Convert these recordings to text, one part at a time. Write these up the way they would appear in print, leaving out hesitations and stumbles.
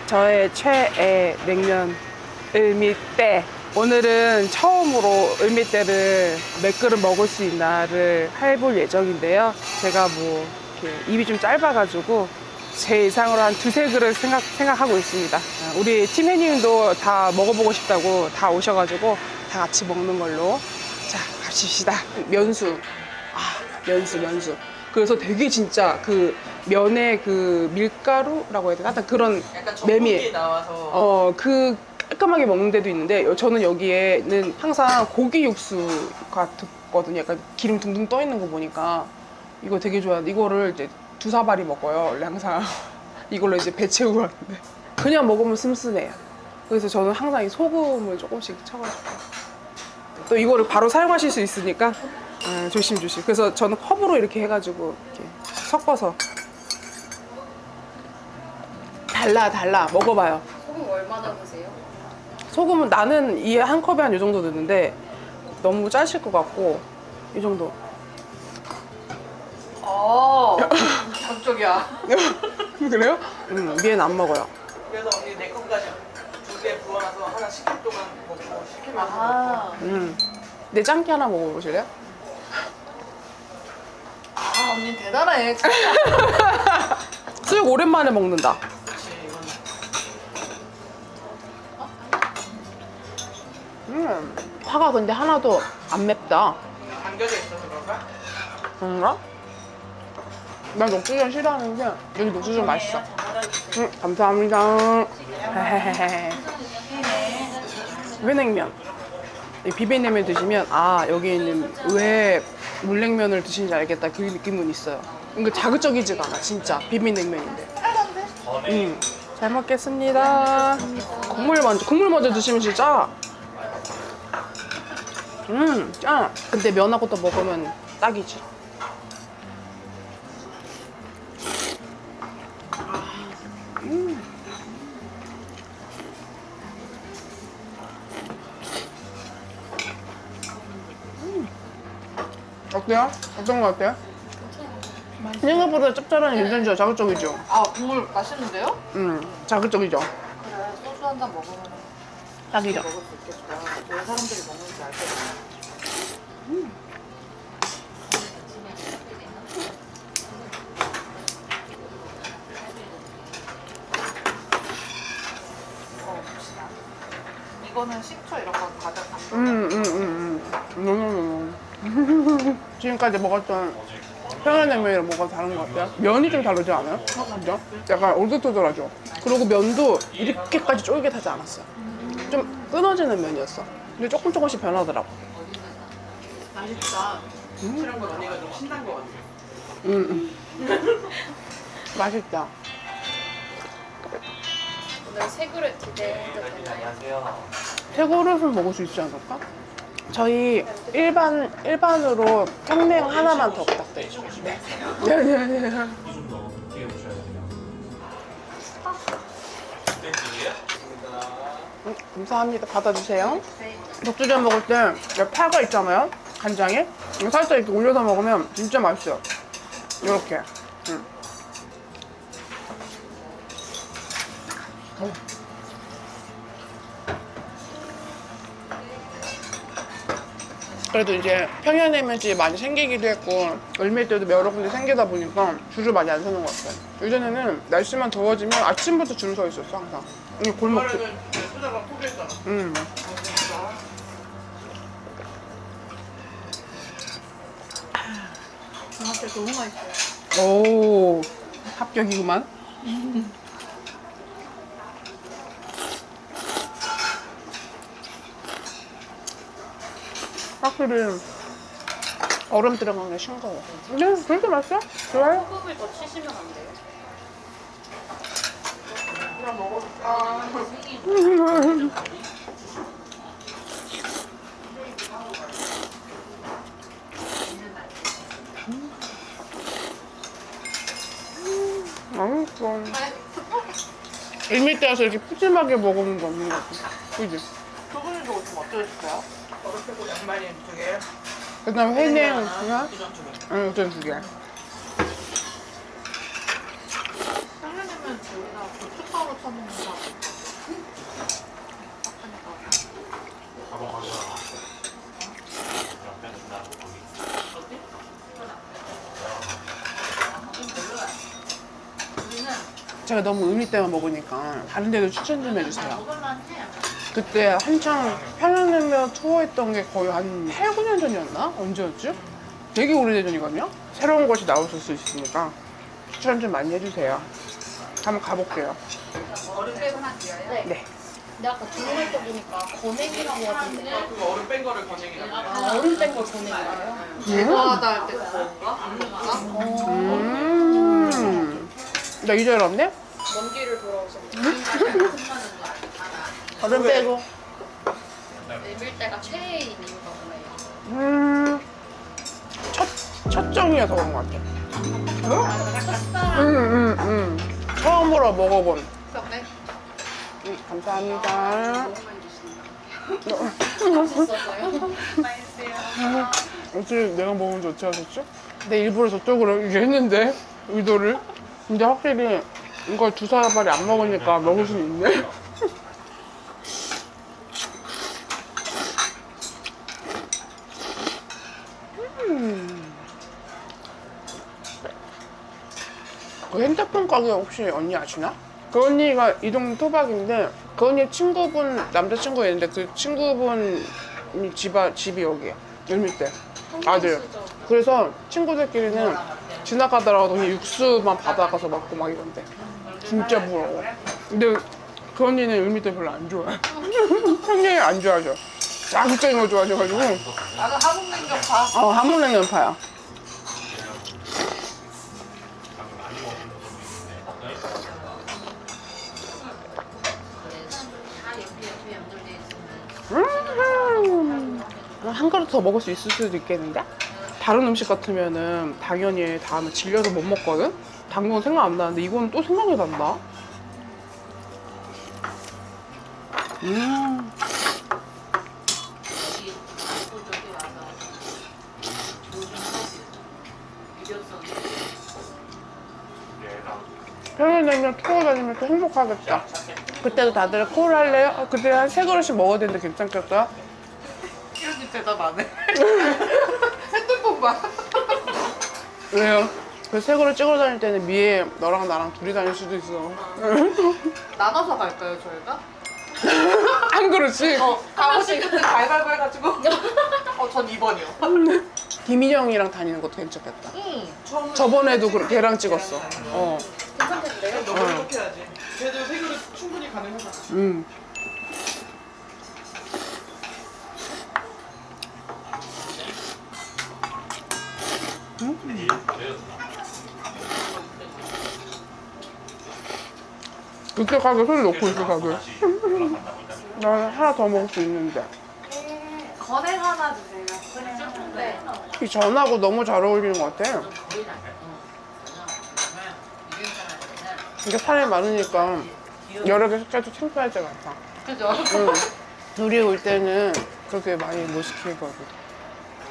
저의 최애 냉면 을밀대. 오늘은 처음으로 을밀대를 몇 그릇 먹을 수 있나를 해볼 예정인데요. 제가 뭐 이렇게 입이 좀 짧아가지고 제 예상으로 한 두세 그릇 생각하고 있습니다. 우리 팀 회님도 다 먹어보고 싶다고 다 오셔가지고 다 같이 먹는 걸로. 자, 갑시다. 면수. 면수. 그래서 되게 진짜 그 면의 그 밀가루라고 해야 되나? 하여튼 그런 약간 메밀. 전분기 나와서 그 깔끔하게 먹는 데도 있는데 저는 여기에는 항상 고기 육수가 듣거든요. 약간 기름 둥둥 떠 있는 거 보니까 이거 되게 좋아하는데 이거를 이제 두 사발이 먹어요. 원래 항상 이걸로 이제 배 채우고 하는데 그냥 먹으면 슴슴해요. 그래서 저는 항상 이 소금을 조금씩 쳐가지고 또 이거를 바로 사용하실 수 있으니까 조심조심. 그래서 저는 컵으로 이렇게 해가지고 이렇게 섞어서 달라 먹어봐요. 소금 얼마나 넣으세요? 소금은 나는 이 한 컵에 한 이 정도 넣는데 너무 짜실 것 같고 이 정도. 자극적이야. 그래요? 위에는 안 먹어요. 그래서 언니 내 것까지 두 개 부어놔서 하나 10분 동안 먹고 시키면서 아, 내 짱깨 하나 먹어보실래요? 언니 대단해. 진짜. 수육 오랜만에 먹는다. 그렇지 이건 파가 근데 하나도 안 맵다. 담겨져 있어서 그런가? 그런가? 난 녹두전 싫어하는데 여기 녹두전 맛있어. 감사합니다. 회냉면. 이 비빔냉면 드시면 여기 있는 왜 물냉면을 드시는지 알겠다. 그 느낌은 있어요. 이거 자극적이지가 않아. 진짜 비빔냉면인데. 잘 먹겠습니다. 국물 먼저 드시면 진짜 짜. 근데 면하고 또 먹으면 딱이지. 어때요? 어떤 거 같아요? 생각보다 짭짤하니 괜찮죠? 자극적이죠? 국물 맛있는데요? 자극적이죠? 그래, 소주 한 잔 먹으면 딱이죠? 먹을 수 있겠다. 왜 사람들이 먹는지 알겠다. 이거는 식초 이런 거 가장 지금까지 먹었던 평양냉면이랑 뭐가 다른 것 같아요? 면이 좀 다르지 않아요? 그죠? 약간 올드토돌하죠? 그리고 면도 이렇게까지 쫄깃하지 않았어요. 좀 끊어지는 면이었어. 근데 조금씩 변하더라고. 맛있다. 그런 건 언니가 좀 신난 거 같아. 맛있다. 오늘 세 그릇 기대해도 되나요? 세 그릇은 먹을 수 있지 않을까? 저희 일반으로 평냉 하나만 더 부탁드립니다. 네. 좀더 튀겨 보셔야 돼요. 감사합니다. 받아주세요. 녹두전 먹을 때 파가 있잖아요. 간장에 이거 살짝 이렇게 올려서 먹으면 진짜 맛있어요. 이렇게. 그래도 이제 평양냉면집이 많이 생기기도 했고 을밀대도 여러 군데 생기다 보니까 줄을 많이 안 서는 것 같아요. 예전에는 날씨만 더워지면 아침부터 줄 서 있었어 항상. 이 골목 쪽. 이번에는 소자가 포기했잖아. 진짜 너무 맛있어요. 오, 합격이구만. 확실히 얼음 들어간 게 싱거워. 네, 그렇게 맛있어? 좋아요? 소금을 더 치시면 안 돼요? 그냥 먹어볼까? 맛있어. 을밀대 와서 이렇게 푸짐하게 먹으는 거 없는 것 같아. 그지? 두 분이서 좀 어떠셨어요? 버릇하고 양말이 두 개. 그 다음 회냉 하나? 기존 두 개. 응, 어떤 두 개. 평양냉면 저희가 고춧가루 사먹는 거. 가방 가져와. 옆에 둔다고 거기. 제가 너무 의미 때만 먹으니까 다른 데도 추천 좀 해주세요. 그때 한창 평양냉면 투어했던 게 거의 한 8, 9년 전이었나? 언제였지? 되게 오래전이거든요? 새로운 것이 나올 수 있으니까 추천 좀 많이 해주세요. 한번 가볼게요. 얼음 빼고 할게요. 네. 근데 아까 주문할 때 보니까 건액이라고 하던데. 그거 얼음 뺀 거를 건행이라고 해요. 아, 얼음 뺀거 건액이에요? 제거하다 할 때 그건가? 나 이제 알았네? 먼 길을 돌아오셨네. 얼음 빼고. 내밀 때가 최애인 이유가 뭐예요? 첫 정이어서 그런 것 같아. 첫사랑. 처음으로 먹어본. 그래? 감사합니다. 맛있었어요? 어찌 내가 먹으면 좋지 않았죠? 내 일부러 저쪽으로 이렇게 했는데 의도를. 근데 확실히 이걸 두 사발이 안 먹으니까 먹을 수 있네. 그 핸드폰 가게 혹시 언니 아시나? 그 언니가 이동 토박인데 그 언니 친구분 남자친구가 있는데 그 친구분 집이 여기야. 열밀대 아들. 그래서 친구들끼리는 지나가다가 그냥 육수만 받아가서 먹고 막 이런데 진짜 부러워. 근데 그 언니는 열밀대 별로 안 좋아해. 굉장히 안 좋아하죠. 자극적인 거 좋아하셔가지고. 나는 한국 냉면 봐. 한국냉면파야. 한 그릇 더 먹을 수 있을 수도 있겠는데? 다른 음식 같으면은 당연히 다음에 질려서 못 먹거든? 단 건 생각 안 나는데 이거는 또 생각이 난다. 평양냉면 투어 다니면 또 행복하겠다. 그때도 다들 콜 할래요? 그때 한 3그릇씩 먹어야 되는데 괜찮겠다? 이렇게 대답 안 해. 핸드폰 봐. 왜요? 그 3그릇 찍으러 다닐 때는 미애 너랑 나랑 둘이 다닐 수도 있어. 나눠서 갈까요, 저희가? 한 그릇씩? 가고 싶을 때 발발발 해가지고. 전 2번이요. 김인영이랑 다니는 것도 괜찮겠다. 처음에 저번에도 걔랑 찍었어. 괜찮겠는데요? 너 그렇게 해야지. 그래도 세 그릇 충분히 가능하잖아. 그때 가게 손 놓고 있어, 가게. 나 하나 더 먹을 수 있는데. 건행 하나 주세요. 네. 이 전하고 너무 잘 어울리는 것 같아. 이게 살이 많으니까 여러 개 시켜도 창피할 때가 많다. 그죠? 둘이 올 때는 그렇게 많이 못 시키거든.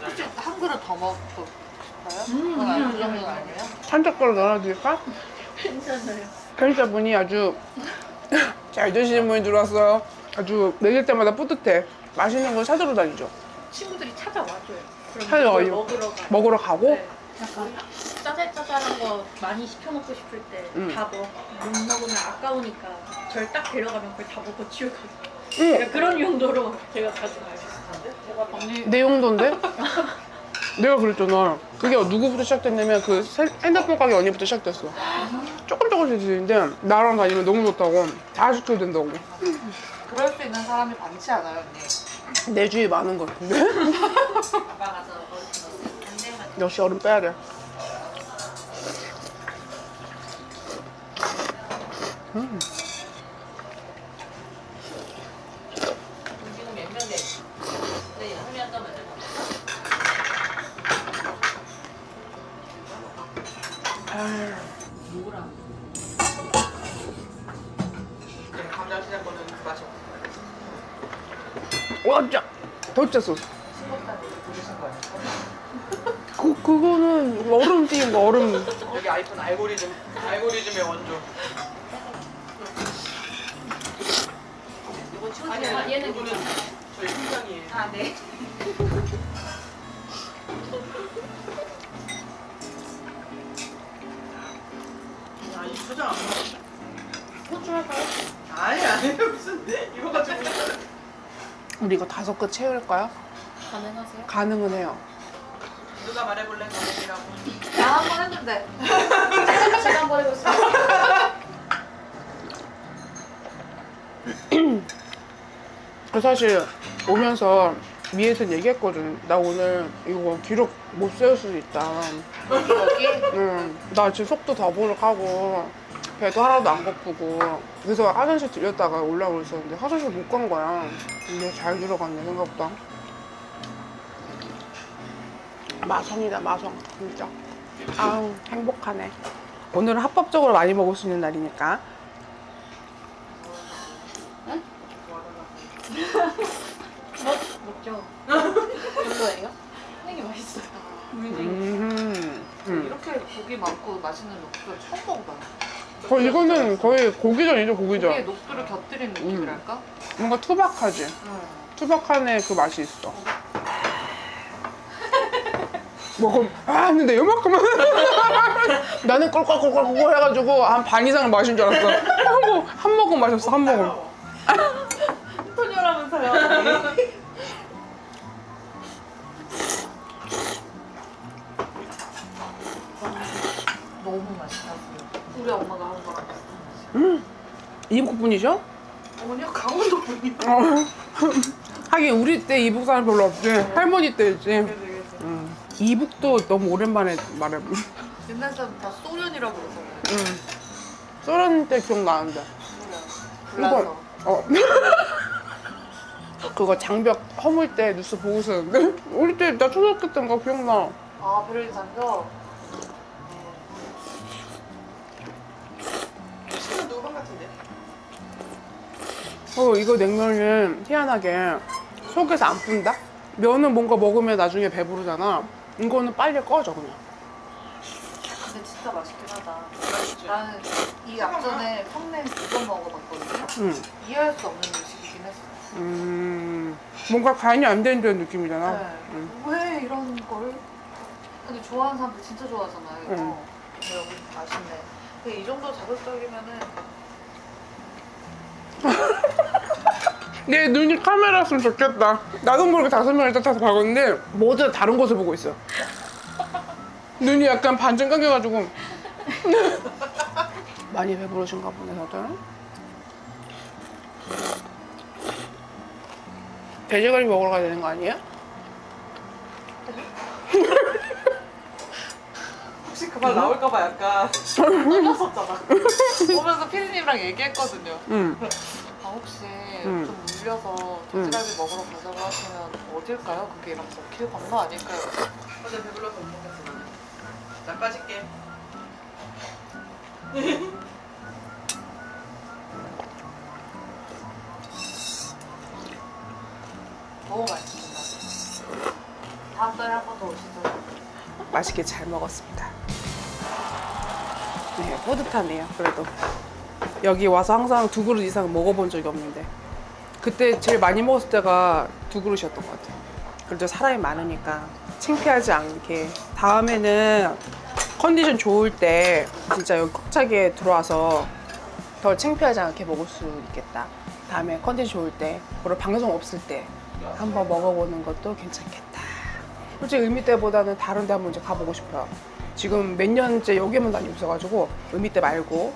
혹시 한 그릇 더 먹고 싶어요? 그건 그 정도는 아니에요? 한 젓가락 넣어드릴까? 괜찮아요. 편의점분이 아주 잘 드시는 분이 들어왔어요. 아주 먹을 때마다 뿌듯해. 맛있는 거 찾으러 다니죠. 친구들이 찾아와줘요. 그럼 찾아와요. 그걸 먹으러 가. 먹으러 가고 네. 약간 짜잘짜잘한 거 많이 시켜먹고 싶을 때 다 못 먹으면 아까우니까 절 딱 데려가면 그걸 다 먹고 치우거든요. 그러니까 그런 용도로 제가 자주 가요. 언니 내 용도인데? 내가 그랬잖아. 그게 누구부터 시작됐냐면 그 핸드폰 가게 언니부터 시작됐어. 조금씩 드시는데 나랑 다니면 너무 좋다고. 다 시켜도 된다고. 그럴 수 있는 사람이 많지 않아요, 언니? 내 주위에 많은 것 같은데? 아빠 가서 역시 얼음 빼야 돼. 지금 몇 명대? 네, 한명 떠면 그냥 감자 시장 거는 마셔. 와, 진짜 더 소스. 보내신 거야. 그거는 얼음 띄인 거, 얼음. 여기 아이폰 알고리즘의 원조. 얘는 이거는 저희 팀장이에요. 아 네. 이 초장 안 먹었어? 호주 할까요? 아니 무슨 이거 가지고 우리 이거 5개 채울까요? 가능하세요? 가능은 해요. 누가 말해볼래 너네들이라고. 나 한 번 했는데. 제가 한번 해보겠습니다. 그 사실 오면서 위에서 얘기했거든. 나 오늘 이거 기록 못 세울 수도 있다. 여기? 응. 나 지금 속도 더부룩하고 배도 하나도 안 고프고 그래서 화장실 들렸다가 올라오고 있었는데 화장실 못 간 거야. 근데 잘 들어갔네 생각보다. 마성이다 마성 진짜. 아우 행복하네. 오늘은 합법적으로 많이 먹을 수 있는 날이니까. 먹죠. 별로예요? 되게 맛있어요. 이렇게 고기 많고 맛있는 녹두 처음 먹어봐요. 이거는 거의 고기전이죠 고기전. 고기에 녹두를 곁들인 느낌이랄까? 뭔가 투박하지. 투박한 그 맛이 있어. 먹어. 근데 요만큼은 나는 꿀꿀꿀꿀 해가지고 한 반 이상을 마신 줄 알았어. 한 모금 마셨어 한 모금. 소녀라면서요. 너무 맛있다. 우리 엄마가 한 거랑 비슷한 맛이야. 이북 분이셔? 어머니가 강원도 분이야. 하긴 우리 때 이북 사람 별로 없지. 할머니 때지. 이북도 너무 오랜만에 말해. 옛날 사람 다 소련이라고 그러잖아요. 소련 때 기억나는데. 불나서. 그거 장벽 허물 때 뉴스 보고 있었는데 우리 때 나 초등학교 때인가 기억나. 아, 베를린 장벽. 신은 누구방 같은데? 이거 냉면은 희한하게 속에서 안 푼다? 면은 뭔가 먹으면 나중에 배부르잖아. 이거는 빨리 꺼져 그냥. 근데 진짜 맛있긴 하다. 나는 이 앞전에 평냉 2번 먹어봤거든요. 이해할 수 없는 음식이긴 했어. 뭔가 간이 안 된 느낌이잖아. 네. 왜 이런 걸? 근데 좋아하는 사람들 진짜 좋아하잖아요. 이거. 근데 여기 맛있네. 근데 이 정도 자극적이면은 내 눈이 카메라였으면 좋겠다. 나도 모르게 5명을 따라서 봤는데 모두 다른 곳을 보고 있어. 눈이 약간 반쯤 감겨가지고 많이 배부르신가 보네 다들. 돼지갈비 먹으러 가야 되는 거 아니에요? 혹시 그 말 나올까봐 약간 떨렸었잖아. 오면서 피디님이랑 얘기했거든요. 아, 혹시 음. 좀 물려서 돼지갈비 먹으러 가자고 하시면 어딜까요? 그게 이러면서 길 건너 아닐까요? 어제 배불러서 못 먹겠어. 자 빠질게. 너무 맛있습니다. 다음 달에 한 번 더 오시죠. 맛있게 잘 먹었습니다. 네, 뿌듯하네요. 그래도 여기 와서 항상 2그릇 이상 먹어본 적이 없는데 그때 제일 많이 먹었을 때가 2그릇이었던 것 같아요. 그래도 사람이 많으니까 창피하지 않게 다음에는 컨디션 좋을 때 진짜 여기 꽉 차게 들어와서 덜 창피하지 않게 먹을 수 있겠다. 다음에 컨디션 좋을 때 그리고 방송 없을 때 한번 먹어보는 것도 괜찮겠다. 솔직히 의미 때보다는 다른 데 한번 이제 가보고 싶어요. 지금 몇 년째 여기만 다니고 있어가지고 의미 때 말고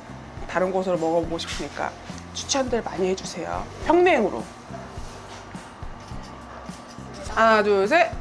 다른 곳으로 먹어보고 싶으니까 추천들 많이 해주세요. 평냉으로. 하나, 둘, 셋.